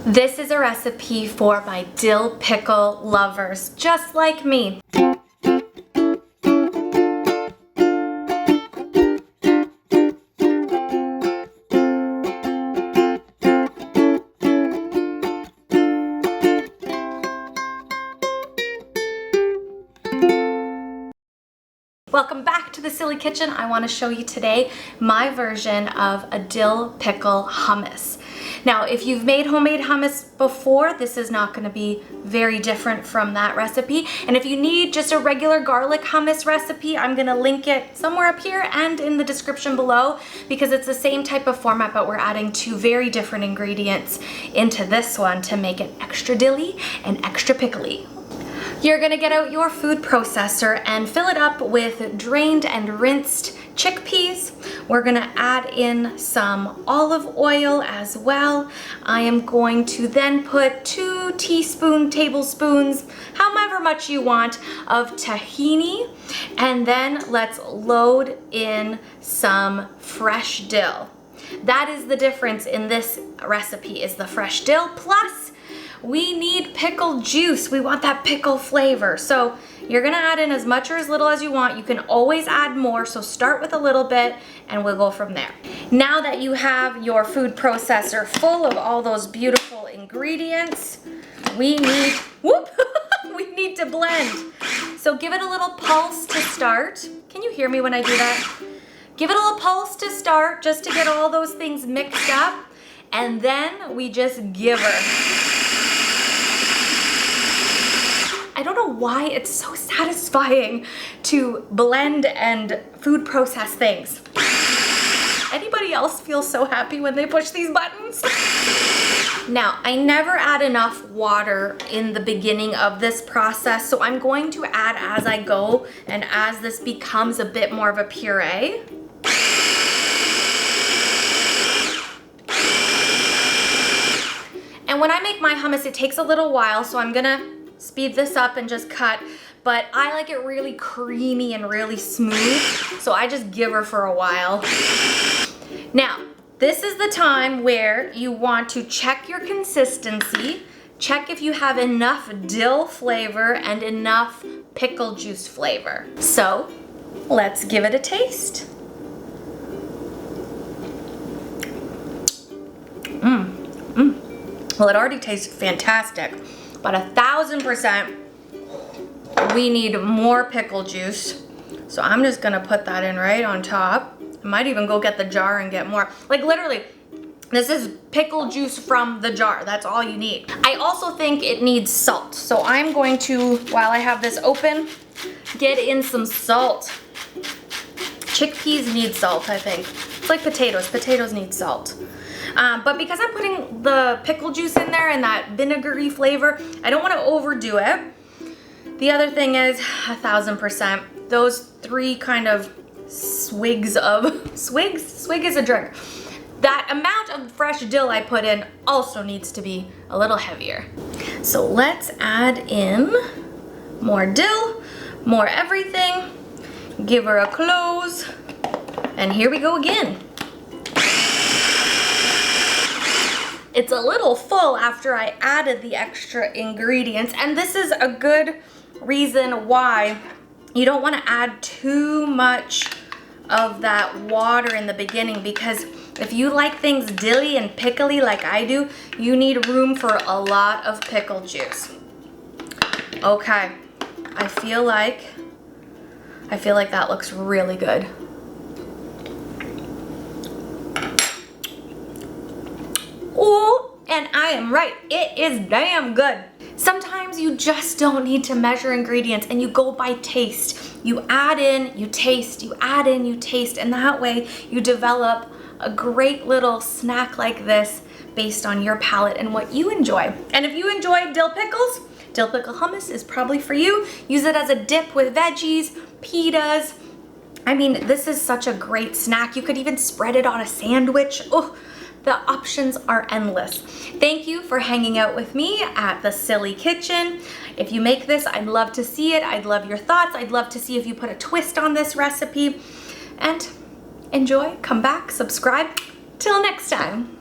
This is a recipe for my dill pickle lovers, just like me. Welcome back to the Silly Kitchen. I want to show you today my version of a dill pickle hummus. Now, if you've made homemade hummus before, this is not going to be very different from that recipe. And if you need just a regular garlic hummus recipe, I'm going to link it somewhere up here and in the description below because it's the same type of format, but we're adding two very different ingredients into this one to make it extra dilly and extra pickly. You're gonna get out your food processor and fill it up with drained and rinsed chickpeas. We're gonna add in some olive oil as well. I am going to then put 2 tablespoons, however much you want, of tahini. And then let's load in some fresh dill. That is the difference in this recipe, is the fresh dill, plus we need pickle juice. We want that pickle flavor. So you're gonna add in as much or as little as you want. You can always add more, so start with a little bit and we'll go from there. Now that you have your food processor full of all those beautiful ingredients, we need, we need to blend. So give it a little pulse to start. Can you hear me when I do that? Give it a little pulse to start, just to get all those things mixed up. And then we just give her. I don't know why it's so satisfying to blend and food process things. Anybody else feel so happy when they push these buttons? Now, I never add enough water in the beginning of this process, so I'm going to add as I go and as this becomes a bit more of a puree. And when I make my hummus, it takes a little while, so I'm gonna speed this up and just cut, but I like it really creamy and really smooth, so I just give her for a while. Now, this is the time where you want to check your consistency, check if you have enough dill flavor and enough pickle juice flavor. So, let's give it a taste. Well, it already tastes fantastic. But 1000%, we need more pickle juice. So I'm just gonna put that in right on top. I might even go get the jar and get more. Like literally, this is pickle juice from the jar. That's all you need. I also think it needs salt. So I'm going to, while I have this open, get in some salt. Chickpeas need salt, I think. It's like potatoes. Potatoes need salt. But because I'm putting the pickle juice in there and that vinegary flavor, I don't want to overdo it. The other thing is 1000%. Those 3 kind of swigs of, swig is a drink. That amount of fresh dill I put in also needs to be a little heavier. So let's add in more dill, more everything. Give her a close. And here we go again. It's a little full after I added the extra ingredients, and this is a good reason why you don't want to add too much of that water in the beginning, because if you like things dilly and pickly like I do, you need room for a lot of pickle juice. Okay, I feel like that looks really good. Oh, and I am right, it is damn good. Sometimes you just don't need to measure ingredients and you go by taste. You add in, you taste, you add in, you taste, and that way you develop a great little snack like this based on your palate and what you enjoy. And if you enjoy dill pickles, dill pickle hummus is probably for you. Use it as a dip with veggies, pitas. I mean, this is such a great snack. You could even spread it on a sandwich. Oh, the options are endless. Thank you for hanging out with me at the Silly Kitchen. If you make this, I'd love to see it. I'd love your thoughts. I'd love to see if you put a twist on this recipe. And enjoy, come back, subscribe. Till next time.